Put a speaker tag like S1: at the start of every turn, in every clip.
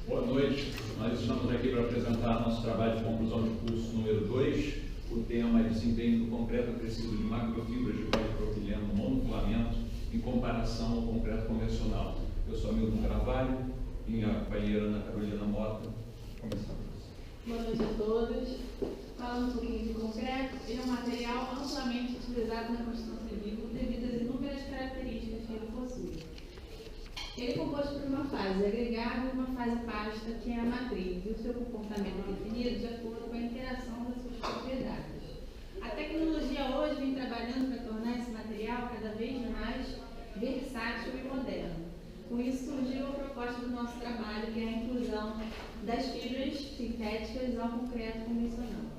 S1: Boa noite. Nós estamos aqui para apresentar nosso trabalho de conclusão de curso número 2. O tema é desempenho do concreto acrescido de macrofibras de polipropileno monofilamento em comparação ao concreto convencional. Eu sou Milton Carvalho, minha companheira Ana Carolina Mota. Começamos.
S2: Boa noite a todos. Falando um pouquinho de concreto, ele é um material amplamente utilizado na construção civil devido às inúmeras características que ele possui. Ele é composto por uma fase agregada e uma fase pasta, que é a matriz, e o seu comportamento é definido de acordo com a interação das suas propriedades. A tecnologia hoje vem trabalhando para tornar esse material cada vez mais versátil e moderno. Com isso surgiu a proposta do nosso trabalho, que é a inclusão das fibras sintéticas ao concreto convencional.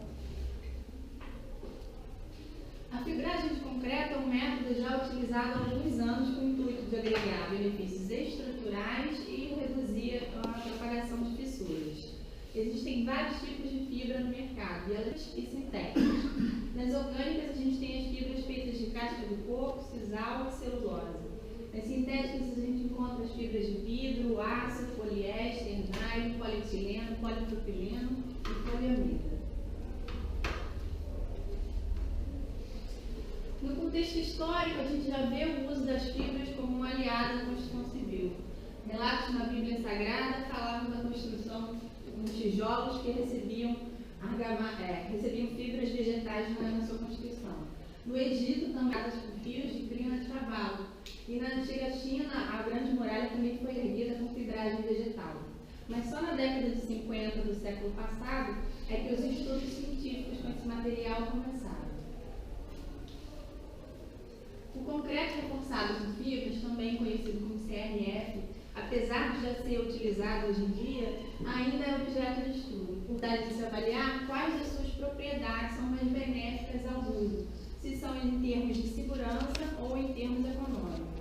S2: A fibragem de concreto é um método já utilizado há alguns anos com o intuito de agregar benefícios estruturais e reduzir a propagação de fissuras. Existem vários tipos de fibra no mercado, e sintéticas. Nas orgânicas, a gente tem as fibras feitas de casca do coco, sisal e celulose. Nas sintéticas, a gente encontra as fibras de vidro, aço, poliéster, nylon, polietileno, polipropileno e poliamida. No contexto histórico, a gente já vê o uso das fibras como um aliado na construção civil. Relatos na Bíblia Sagrada falavam da construção de tijolos que recebiam fibras vegetais na sua construção. No Egito, também com fios de crina de cavalo. E na antiga China, a Grande Muralha também foi erguida com fibragem vegetal. Mas só na década de 50 do século passado é que os estudos científicos com esse material começaram. O concreto reforçado com fibras, também conhecido como CRF, apesar de já ser utilizado hoje em dia, ainda é objeto de estudo. Portanto, se avaliar quais das suas propriedades são mais benéficas ao uso, se são em termos de segurança ou em termos econômicos.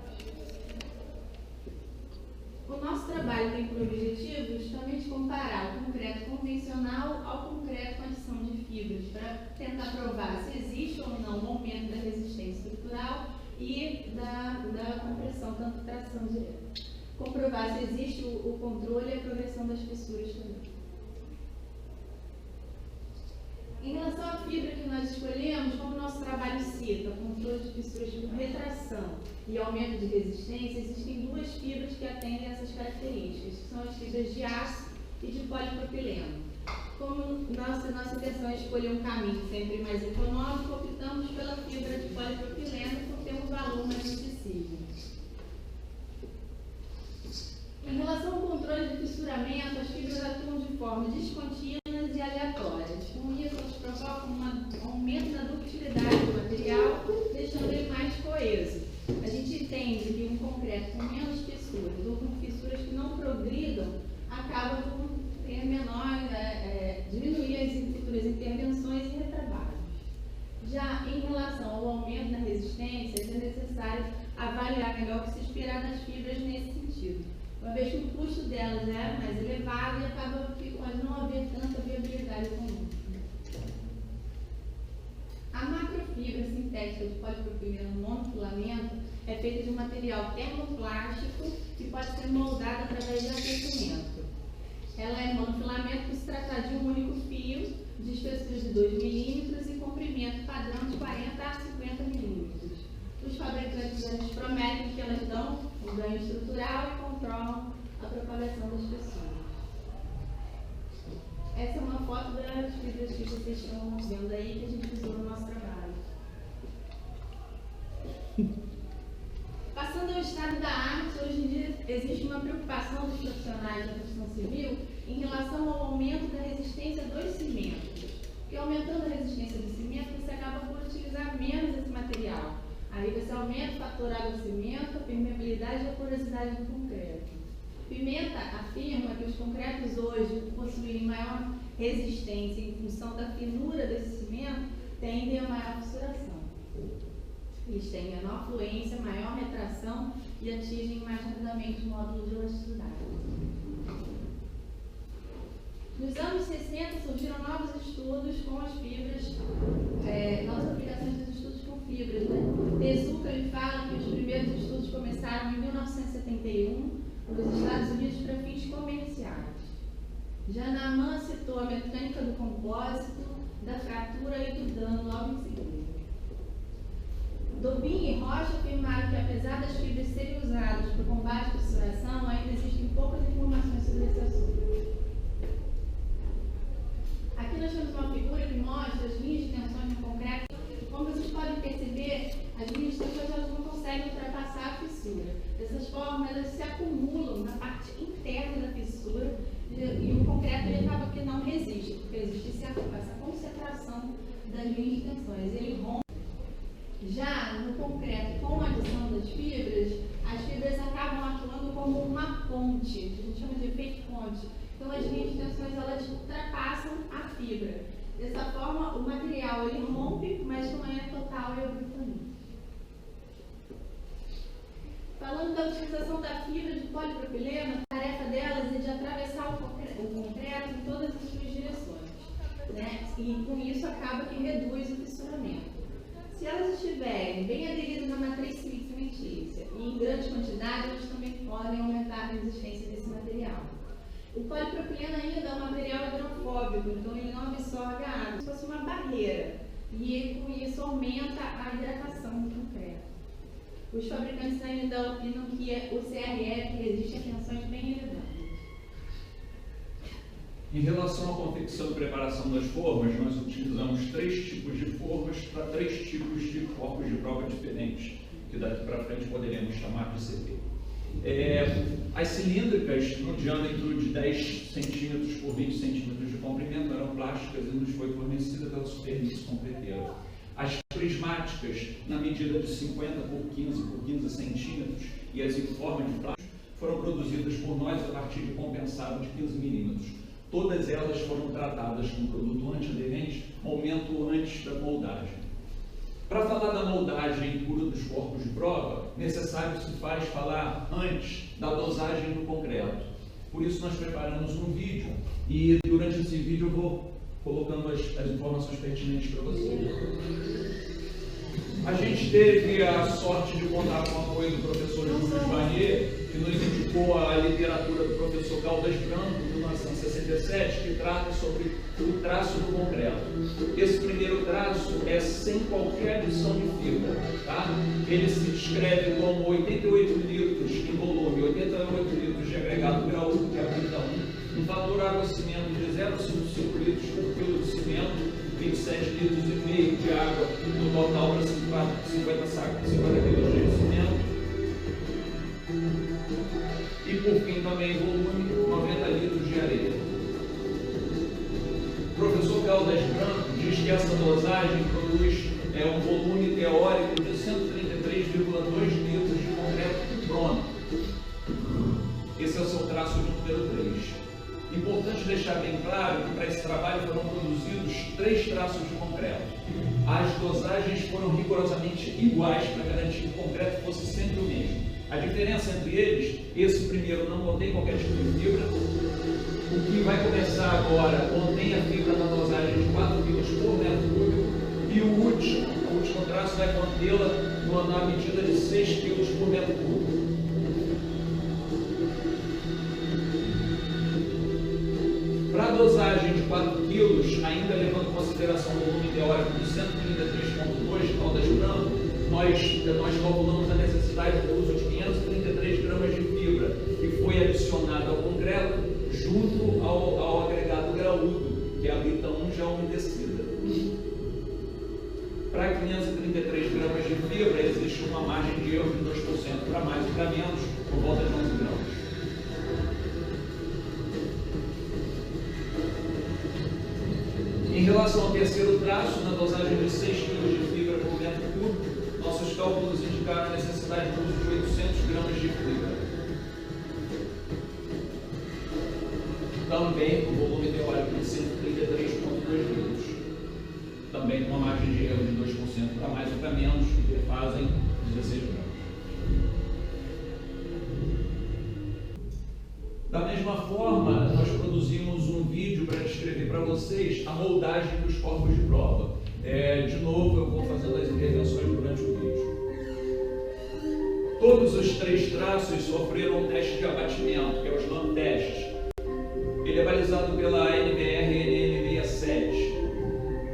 S2: O nosso trabalho tem por objetivo justamente comparar o concreto convencional ao concreto com adição de fibras, para tentar provar se existe ou não um aumento da resistência estrutural e da compressão, tanto tração direta. Comprovar se existe o controle e a progressão das fissuras também. Em relação à fibra que nós escolhemos, como o nosso trabalho cita, controle de fissuras por retração e aumento de resistência, existem duas fibras que atendem a essas características, que são as fibras de aço e de polipropileno. Como nossa intenção é escolher um caminho sempre mais econômico, optamos pela fibra de polipropileno por ter um valor mais acessível. Em relação ao controle de fissuramento, as fibras atuam de forma descontínuas e aleatórias. Com isso, elas provocam um aumento na ductilidade do material, deixando ele mais coeso. A gente entende que um concreto com menos fissuras ou com fissuras que não progridam acaba por ter diminuir as futuras intervenções e retrabalhos. Já em relação ao aumento na resistência, é necessário avaliar melhor o que se esperar das fibras nesse sentido, uma vez que o custo delas é mais elevado e acaba que pode não haver tanta viabilidade econômica. A macrofibra sintética de polipropileno monofilamento é feita de um material termoplástico que pode ser moldado através de aquecimento. Ela é monofilamento por se tratar de um único fio, de espessura de 2 milímetros e comprimento padrão de 40 a 50 milímetros. Os fabricantes prometem que elas dão um ganho estrutural e controlam a propagação das pessoas. Essa é uma foto das fibras que vocês estão vendo aí, que a gente usou no nosso trabalho. Passando ao estado da arte, hoje em dia existe uma preocupação dos profissionais da construção civil em relação ao aumento da resistência dos cimentos. Porque aumentando a resistência do cimento, você acaba por utilizar menos esse material. Aí você aumenta o fator água-cimento, a permeabilidade e a porosidade do concreto. Pimenta afirma que os concretos hoje, por possuírem maior resistência em função da finura desse cimento, tendem a maior fissuração. Eles têm menor fluência, maior retração e atingem mais rapidamente o módulo de elasticidade. Nos anos 60 surgiram novos estudos com as fibras, novas aplicações dos estudos com fibras. Tezuka ele fala que os primeiros estudos começaram em 1971 nos Estados Unidos para fins comerciais. Janaman citou a mecânica do compósito, da fratura e do dano logo em seguida. Dobin e Rocha afirmaram que, apesar das fibras serem usadas para o combate à fissuração, ainda existem poucas informações sobre esse assunto. Aqui nós temos uma figura que mostra as linhas de tensões no concreto. Como vocês podem perceber, as linhas de tensões elas não conseguem ultrapassar a fissura. Dessas formas, elas se acumulam na parte interna da fissura e o concreto ele acaba que não resiste, porque existe essa concentração das linhas de tensões. Ele rompe. Já no concreto, com a adição das fibras, as fibras acabam atuando como uma ponte, que a gente chama de efeito ponte. Então, as linhas de tensões elas ultrapassam a fibra. Dessa forma, o material ele rompe, mas não é total e abruptamente. Falando da utilização da fibra de polipropileno, a tarefa delas é de atravessar o concreto em todas as suas direções, né? E com isso acaba que reduz o fissuramento. Se elas estiverem bem aderidas à matriz cimentícia e em grande quantidade, elas também podem aumentar a resistência desse material. O polipropileno ainda é um material hidrofóbico, então ele não absorve a água, como se fosse uma barreira, e com isso aumenta a hidratação do concreto. Os fabricantes ainda opinam que o CRF resiste a tensões bem elevadas.
S1: Em relação à confecção e preparação das formas, nós utilizamos 3 tipos de formas para 3 tipos de corpos de prova diferentes, que daqui para frente poderemos chamar de CP. As cilíndricas, no diâmetro de 10 centímetros por 20 centímetros de comprimento, eram plásticas e nos foi fornecida pela Supermiss Concreteira. As prismáticas, na medida de 50 por 15 centímetros, e as em forma de plástico, foram produzidas por nós a partir de compensado de 15 milímetros. Todas elas foram tratadas com produto antiaderente, momento antes da moldagem. Para falar da moldagem pura dos corpos de prova, necessário se faz falar antes da dosagem do concreto. Por isso nós preparamos um vídeo e durante esse vídeo eu vou colocando as informações pertinentes para vocês. A gente teve a sorte de contar com o apoio do professor Júlio Barnier, que nos indicou a literatura do professor Caldas Branco, de 1967, que trata sobre o traço do concreto. Esse primeiro traço é sem qualquer adição de fibra, tá? Ele se descreve como 88 litros em volume, 88 litros de agregado graúdo, que é a brita 1, um fator água-cimento de 0,55 litros por quilo de cimento, 27 litros e meio de água no total para 50 sacos, 50 kg de cimento. E por fim também volume 90 litros de areia. O professor Caldas Branco diz que essa dosagem produz um volume teórico de 133,2 litros de concreto pronto. Esse é o seu traço de número 3. Importante deixar bem claro que para esse trabalho foram produzidos 3 traços de concreto. As dosagens foram rigorosamente iguais para garantir que o concreto fosse sempre o mesmo. A diferença entre eles, esse primeiro não contém qualquer tipo de fibra. O que vai começar agora contém a fibra na dosagem de 4 kg por metro cúbico. E o último traço vai contê-la na medida de 6 kg por metro cúbico. Para a dosagem de 4 kg, ainda levando em consideração o volume teórico de 133,2 Caldas Branco, nós calculamos a necessidade do uso de 533 gramas de fibra, que foi adicionada ao concreto junto ao agregado graúdo, que é a brita 1 já umedecida. Para 533 gramas de fibra, existe uma margem de erro de 2% para mais e para menos, por volta de 11 gramas. Em relação ao terceiro traço, na dosagem de 6 kg de fibra por metro cúbico, nossos cálculos indicaram a necessidade de uso de 800 gramas de fibra. Também com volume teórico de 133,2 litros. Também com uma margem de erro de 2% para mais ou para menos, que fazem 16 gramas. Da mesma forma, nós produzimos um vídeo para descrever para vocês a moldagem dos corpos de prova. De novo, eu vou fazendo as intervenções durante o vídeo. Todos os 3 traços sofreram um teste de abatimento, que é o slam test. Ele é balizado pela NBR NM67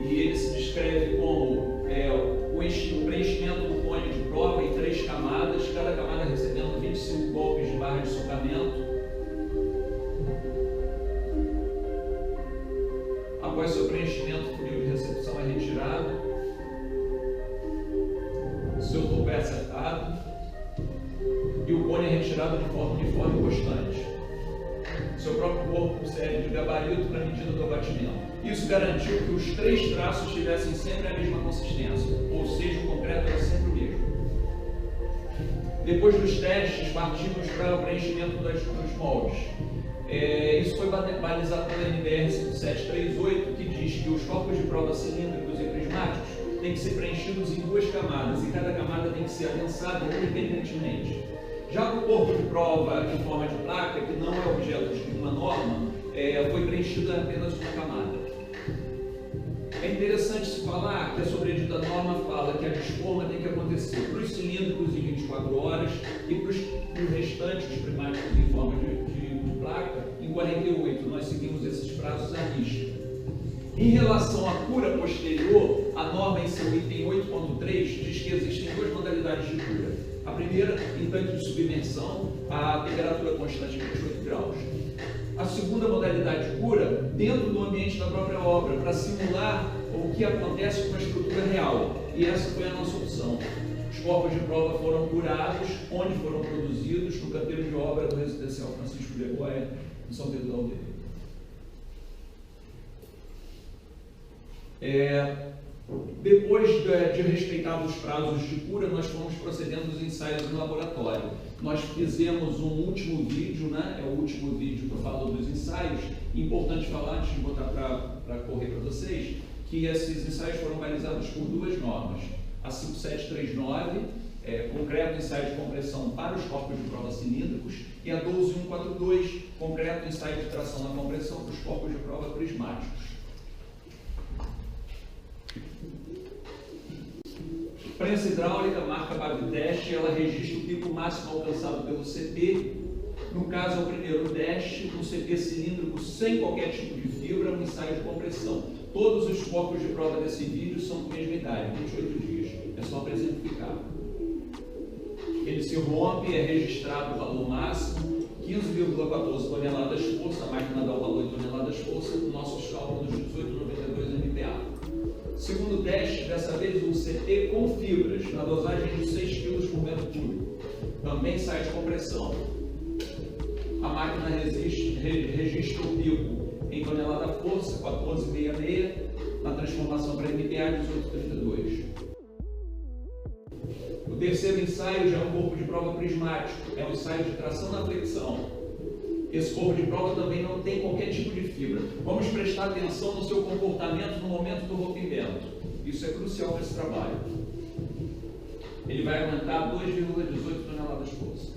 S1: e ele se descreve como o preenchimento do cone de prova em 3 camadas, cada camada recebendo 25 golpes de barra de socamento. Após seu preenchimento, o funil de recepção é retirado, seu topo é acertado e o cone é retirado de forma uniforme e constante. Seu próprio corpo serve de gabarito para a medida do abatimento. Isso garantiu que os 3 traços tivessem sempre a mesma consistência, ou seja, o concreto era sempre o mesmo. Depois dos testes, partimos para o preenchimento dos moldes. Isso foi balizado pela NBR 5738, que diz que os corpos de prova cilíndricos e prismáticos têm que ser preenchidos em 2 camadas, e cada camada tem que ser adensada independentemente. Já o corpo de prova em forma de placa, que não é objeto de uma norma, foi preenchido apenas uma camada. É interessante se falar que a sobredita norma fala que a desforma tem que acontecer para os cilíndricos em 24 horas e para os restantes, os prismáticos em forma de placa, em 48. Nós seguimos esses prazos à risca. Em relação à cura posterior, a norma em seu item 8.3 diz que existem 2 modalidades de cura. A primeira, em tanque de submersão, a temperatura constante de 28 graus. A segunda modalidade de cura, dentro do ambiente da própria obra, para simular o que acontece com a estrutura real. E essa foi a nossa opção. Os corpos de prova foram curados, onde foram produzidos, no canteiro de obra do Residencial Francisco de Goiás, em São Pedro da Aldeia. Depois de respeitados os prazos de cura, nós fomos procedendo os ensaios no laboratório. Nós fizemos um último vídeo, né? É o último vídeo que eu falo dos ensaios. Importante falar, antes de botar para correr para vocês, que esses ensaios foram balizados por 2 normas. A 5739, concreto ensaio de compressão para os corpos de prova cilíndricos, e a 12142, concreto ensaio de tração na compressão para os corpos de prova prismáticos. Prensa hidráulica, marca Babitest, ela registra o pico máximo alcançado pelo CP. No caso, é o primeiro teste, um CP cilíndrico sem qualquer tipo de fibra, um ensaio de compressão. Todos os corpos de prova desse vídeo são com a mesma idade, 28 dias. É só para exemplificar. Ele se rompe, é registrado o valor máximo, 15,14 toneladas força, a máquina dá o valor em toneladas força, com nossos cálculos de 18,92 MPa. Segundo teste, dessa vez um CT com fibras, na dosagem de 6 kg por metro cúbico. Também sai de compressão. A máquina registra o pico em tonelada força, 14,66, na transformação para MPa, 18,32. O terceiro ensaio já é um corpo de prova prismático, é um ensaio de tração na flexão. Esse corpo de prova também não tem qualquer tipo de fibra. Vamos prestar atenção no seu comportamento no momento do rompimento. Isso é crucial para esse trabalho. Ele vai aguentar 2,18 toneladas de força.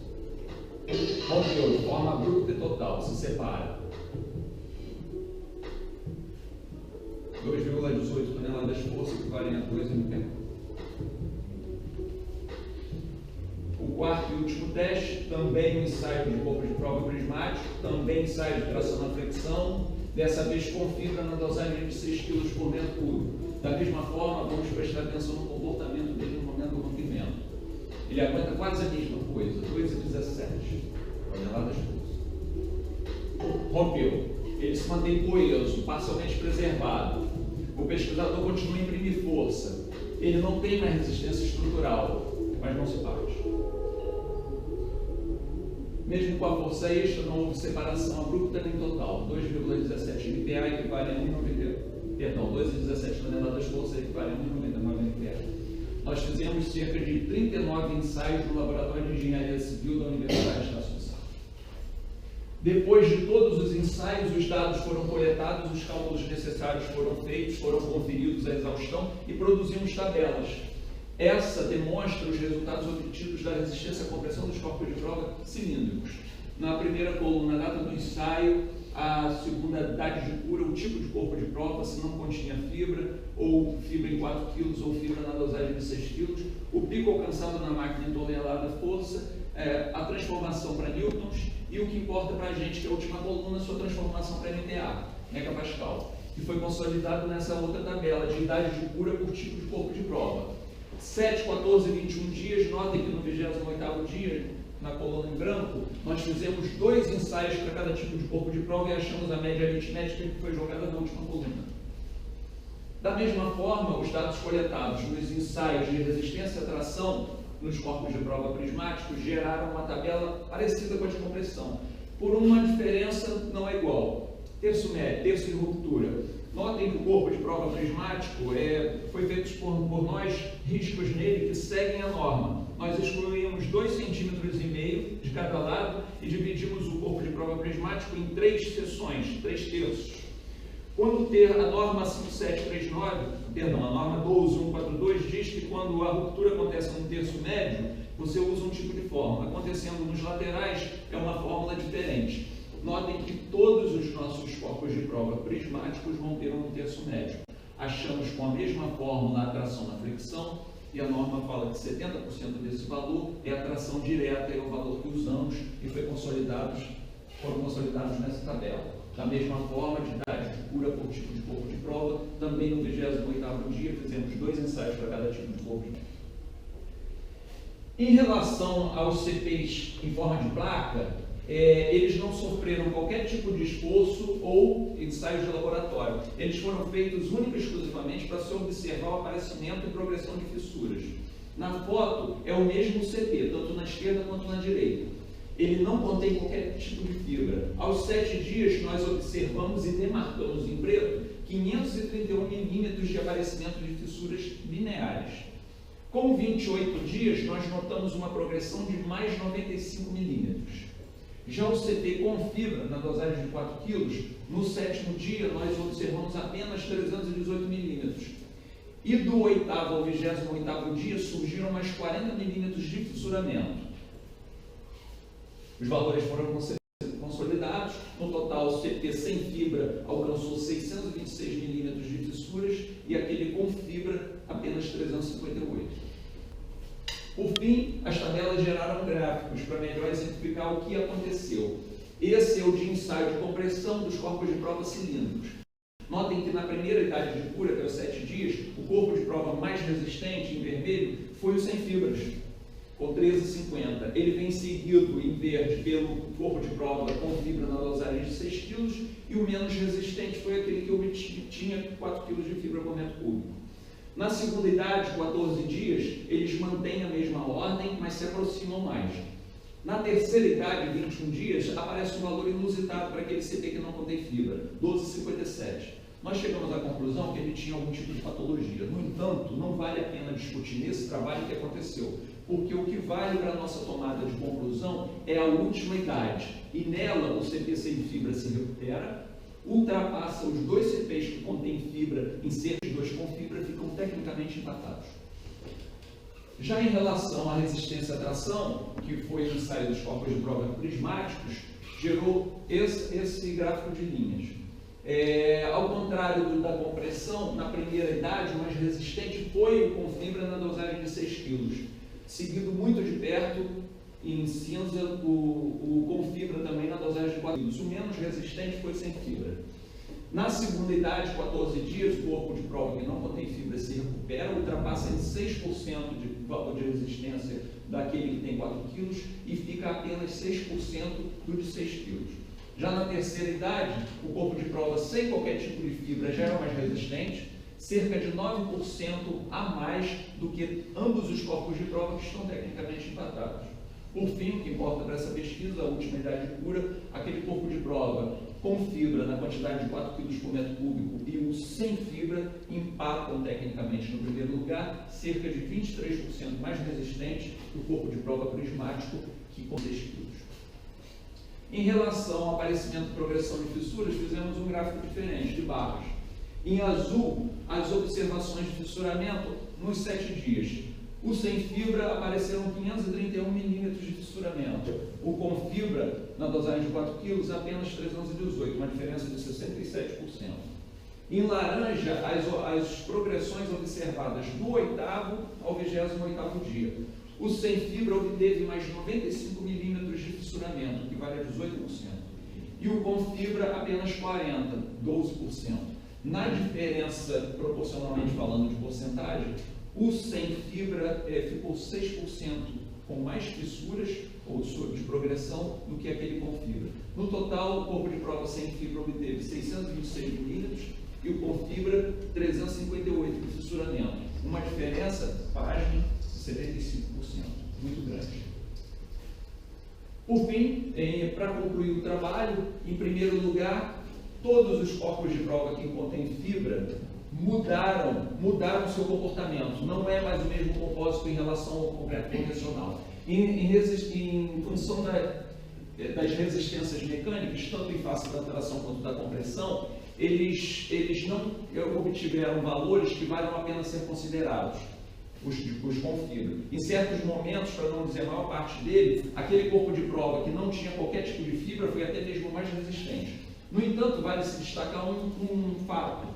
S1: Rompeu de forma abrupta e total, se separa. 2,18 toneladas de força equivalem a 2 MPa. O quarto e último teste, também um ensaio de corpo de prova prismático, também ensaio de tração na flexão, dessa vez com fibra na dosagem de 6 kg por metro cúbico. Da mesma forma, vamos prestar atenção no comportamento dele no momento do rompimento. Ele aguenta quase a mesma coisa, 2,17 toneladas de força. Rompeu. Ele se mantém coeso, parcialmente preservado. O pesquisador continua a imprimir força. Ele não tem mais resistência estrutural, mas não se parte. Mesmo com a força extra, não houve separação abrupta nem total. 2,17 MPa equivale a 2,17 toneladas de força equivale a 1,99 MPa. Nós fizemos cerca de 39 ensaios no Laboratório de Engenharia Civil da Universidade de Estácio de Sá. Depois de todos os ensaios, os dados foram coletados, os cálculos necessários foram feitos, foram conferidos à exaustão e produzimos tabelas. Essa demonstra os resultados obtidos da resistência à compressão dos corpos de prova cilíndricos. Na primeira coluna, a data do ensaio, a segunda, data de cura, o tipo de corpo de prova, se não continha fibra, ou fibra em 4 kg, ou fibra na dosagem de 6 kg, o pico alcançado na máquina em tonelada força, a transformação para newtons e o que importa para a gente, que é a última coluna, sua transformação para MPa, megapascal, que foi consolidado nessa outra tabela de idade de cura por tipo de corpo de prova. 7, 14 e 21 dias, notem que no 28º dia, na coluna em branco, nós fizemos 2 ensaios para cada tipo de corpo de prova e achamos a média aritmética que foi jogada na última coluna. Da mesma forma, os dados coletados nos ensaios de resistência à tração nos corpos de prova prismáticos geraram uma tabela parecida com a de compressão, por uma diferença não é igual. Terço médio, terço de ruptura. Notem que o corpo de prova prismático foi feito por nós riscos nele que seguem a norma. Nós excluímos 2,5 cm de cada lado e dividimos o corpo de prova prismático em 3 seções, 3 terços. Quando a norma 5739, perdão, a norma 12142 diz que quando a ruptura acontece num terço médio, você usa um tipo de fórmula. Acontecendo nos laterais, é uma fórmula diferente. Notem que todos os nossos corpos de prova prismáticos vão ter um terço médio. Achamos com a mesma fórmula a atração na fricção, e a norma fala que 70% desse valor é a atração direta, é o valor que usamos e foram consolidados nessa tabela. Da mesma forma, de idade de cura por tipo de corpo de prova, também no 28º dia fizemos 2 ensaios para cada tipo de corpo de prova. Em relação aos CPs em forma de placa, eles não sofreram qualquer tipo de esforço ou ensaios de laboratório. Eles foram feitos única e exclusivamente para se observar o aparecimento e progressão de fissuras. Na foto é o mesmo CP, tanto na esquerda quanto na direita. Ele não contém qualquer tipo de fibra. Aos 7 dias, nós observamos e demarcamos em preto 531 milímetros de aparecimento de fissuras lineares. Com 28 dias, nós notamos uma progressão de mais 95 milímetros. Já o CP com fibra, na dosagem de 4 kg, no 7º dia, nós observamos apenas 318 milímetros. E do 8º ao 28º dia, surgiram mais 40 milímetros de fissuramento. Os valores foram consolidados. No total, o CP sem fibra alcançou 626 milímetros de fissuras e aquele com fibra apenas 358. Por fim, as tabelas geraram gráficos para melhor exemplificar o que aconteceu. Esse é o de ensaio de compressão dos corpos de prova cilíndricos. Notem que na primeira idade de cura, que é os 7 dias, o corpo de prova mais resistente, em vermelho, foi o sem fibras, com 13,50. Ele vem seguido em verde pelo corpo de prova com fibra na dosagem de 6 kg e o menos resistente foi aquele que tinha 4 kg de fibra por metro cúbico. Na segunda idade, 14 dias, eles mantêm a mesma ordem, mas se aproximam mais. Na terceira idade, 21 dias, aparece um valor inusitado para aquele CP que não contém fibra, 12,57. Nós chegamos à conclusão que ele tinha algum tipo de patologia. No entanto, não vale a pena discutir nesse trabalho o que aconteceu, porque o que vale para a nossa tomada de conclusão é a última idade, e nela o CP sem fibra se recupera, ultrapassa os 2 CPs que contêm fibra em cerca de 2 com fibra, ficam tecnicamente empatados. Já em relação à resistência à tração, que foi o ensaio dos corpos de prova prismáticos, gerou esse gráfico de linhas. Ao contrário da compressão, na primeira idade, o mais resistente foi o com fibra na dosagem de 6 kg, seguido muito de perto, em cinza, o com fibra também na dosagem de 4 kg. O menos resistente foi sem fibra. Na segunda idade, 14 dias, o corpo de prova que não contém fibra se recupera, ultrapassa em 6% de valor de resistência daquele que tem 4 kg e fica apenas 6% do de 6 kg. Já na terceira idade, o corpo de prova sem qualquer tipo de fibra já é mais resistente, cerca de 9% a mais do que ambos os corpos de prova que estão tecnicamente empatados. Por fim, o que importa para essa pesquisa, a última idade de cura, aquele corpo de prova com fibra na quantidade de 4 kg por metro cúbico e o sem fibra empatam tecnicamente no primeiro lugar, cerca de 23% mais resistente que o corpo de prova prismático, que com 6 kg. Em relação ao aparecimento e progressão de fissuras, fizemos um gráfico diferente, de barras. Em azul, as observações de fissuramento nos 7 dias. O sem fibra apareceram 531 milímetros de fissuramento. O com fibra, na dosagem de 4 kg, apenas 318, uma diferença de 67%. Em laranja, as progressões observadas do 8º ao 28º dia. O sem fibra obteve mais 95 milímetros de fissuramento, que vale a 18%. E o com fibra apenas 40, 12%. Na diferença, proporcionalmente falando de porcentagem, o sem fibra ficou 6% com mais fissuras ou de progressão do que aquele com fibra. No total, o corpo de prova sem fibra obteve 626 milímetros e o com fibra 358 de fissuramento. Uma diferença, pasme, de 75%, muito grande. Por fim, para concluir o trabalho, em primeiro lugar, todos os corpos de prova que contêm fibra mudaram o seu comportamento. Não é mais o mesmo compósito em relação ao concreto convencional. Em função das resistências mecânicas, tanto em face da tração quanto da compressão, eles não obtiveram valores que valham a pena ser considerados, os com fibra. Em certos momentos, para não dizer a maior parte dele, aquele corpo de prova que não tinha qualquer tipo de fibra foi até mesmo mais resistente. No entanto, vale se destacar um fato.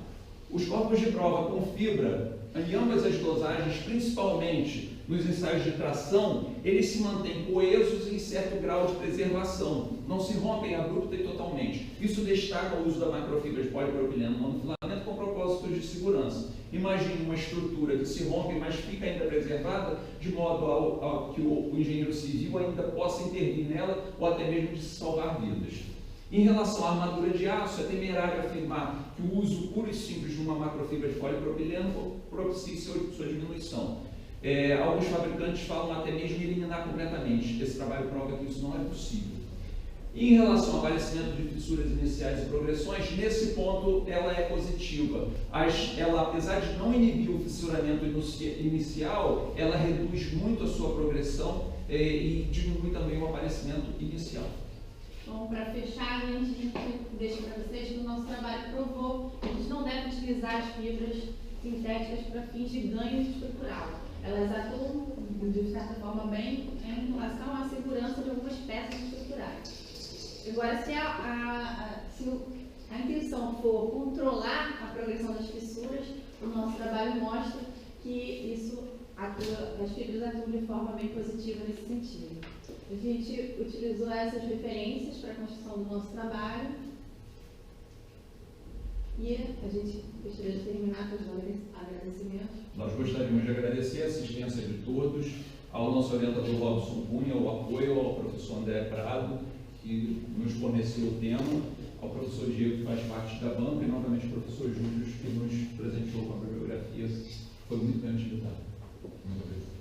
S1: Os corpos de prova com fibra, em ambas as dosagens, principalmente nos ensaios de tração, eles se mantêm coesos em certo grau de preservação, não se rompem abrupta e totalmente. Isso destaca o uso da macrofibra de polipropileno monofilamento com propósitos de segurança. Imagine uma estrutura que se rompe, mas fica ainda preservada, de modo ao que o engenheiro civil ainda possa intervir nela ou até mesmo de se salvar vidas. Em relação à armadura de aço, é temerário afirmar que o uso puro e simples de uma macrofibra de polipropileno propicie sua diminuição. Alguns fabricantes falam até mesmo em eliminar completamente. Esse trabalho prova que isso não é possível. E em relação ao aparecimento de fissuras iniciais e progressões, nesse ponto ela é positiva. Ela, apesar de não inibir o fissuramento inicial, ela reduz muito a sua progressão e diminui também o aparecimento inicial.
S2: Bom, para fechar, a gente deixa para vocês que o nosso trabalho provou que a gente não deve utilizar as fibras sintéticas para fins de ganho estrutural. Elas atuam, de certa forma, bem em relação à segurança de algumas peças estruturais. Agora, se a intenção for controlar a progressão das fissuras, o nosso trabalho mostra que as fibras atuam de forma bem positiva nesse sentido. A gente utilizou essas referências para a construção do nosso trabalho e a gente gostaria de terminar com os agradecimentos.
S1: Nós gostaríamos de agradecer a assistência de todos, ao nosso orientador Robson Cunha, o apoio ao professor André Prado, que nos forneceu o tema, ao professor Diego, que faz parte da banca, e novamente ao professor Júlio, que nos presenteou com a bibliografia. Foi muito bem utilizado. Muito obrigado.